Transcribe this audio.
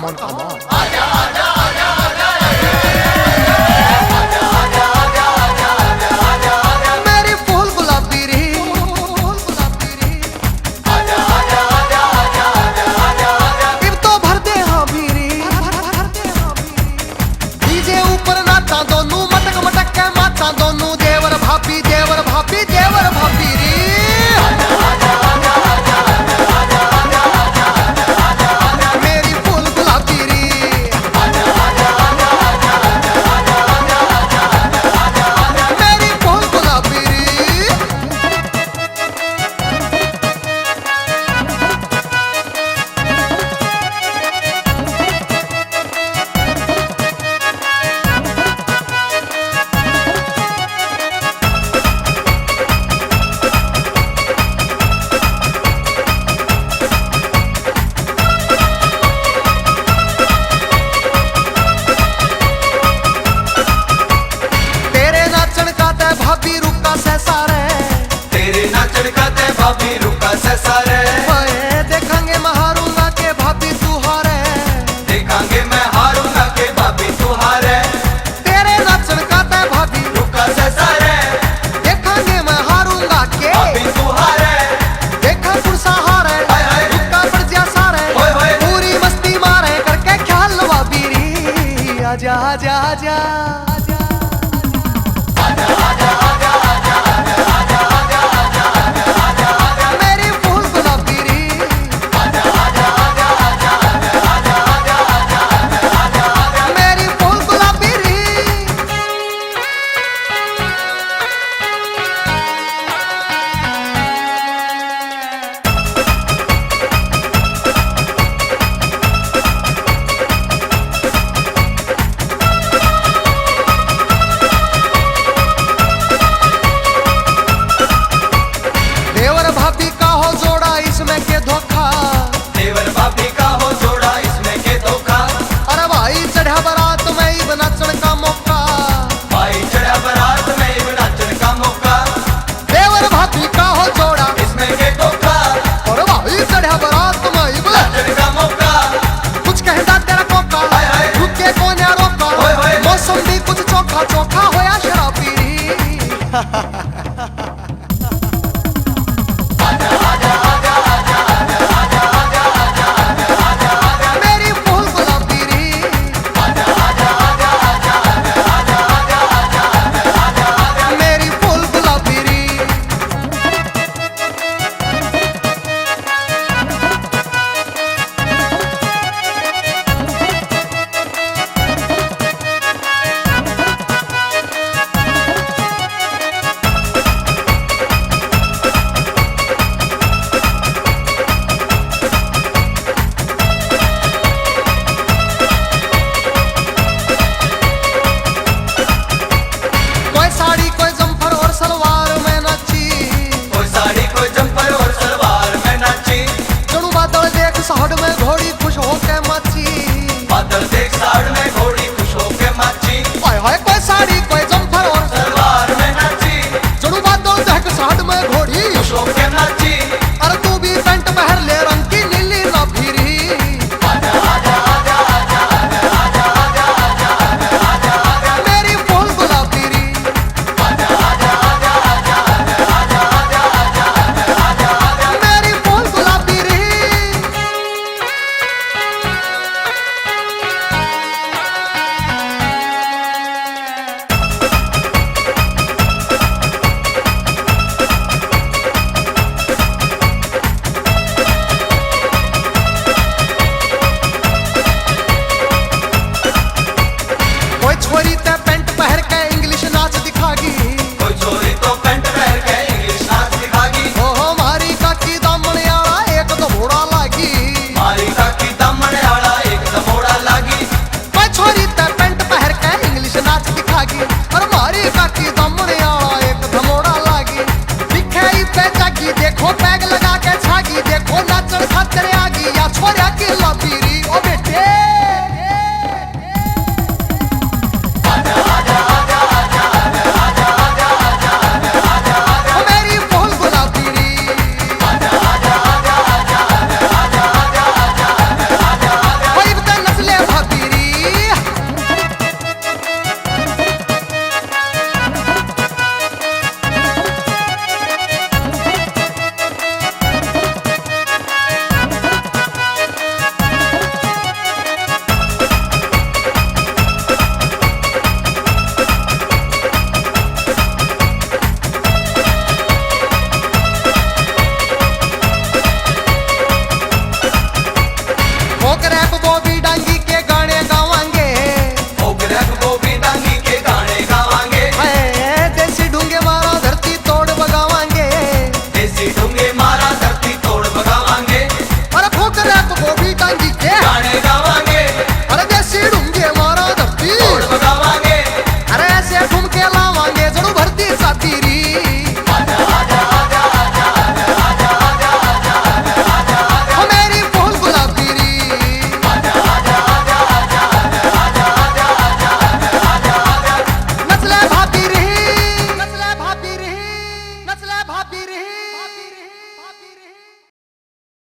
come on, come on. आजा आजा आजा आजा मेरी फूल गुलाबी रे, आजा आजा आजा आजा इब तो भर दे हाँ भी रे। डीजे ऊपर नाचा दोनों मटक मटक के माचा दोनों देवर भाभी देवर भाभी देवर भाभी रे। मेरी फूल गुलाबी रे, मेरी फूल गुलाबी रे। तेरे नाचण का तै भाभी रुका से सारे, तेरे नाचन का ते भाभी रुका से सारे ओए देखेंगे मैं हारूंगा के भाभी तू हारे। देखांगे मैं हारूंगा के भाभी तू हारे तेरे नाचण का तै भाभी रुका से सारे देखेंगे मैं हारूंगा के भाभी तू हारे देखा पुरसा हारे हाय हाय रुका पड़ जा सारे होए होए पूरी मस्ती मारे करके ख्याल लवा बीरी। आजा आजा आजा मेरी फूल गुलाबी रे, मेरी फूल गुलाबी रे। देवर भाभी का हो जोड़ा इसमें के धोखा, देवर भाभी का हो जोड़ा इसमें के धोखा अरे भाई चढ़ा बारात में ही नाचण का मौका। भाई चढ़ा बारात में इब नाचन का मौका देवर भाभी का हो जोड़ा इसमें के धोखा और भाई चढ़ा बारात में ही नाचन का मौका कुछ कहता तेरा कोका हाय हाय रुके को ना रोका होए होए मौसम भी कुछ चोखा चोखा होया शराबी री।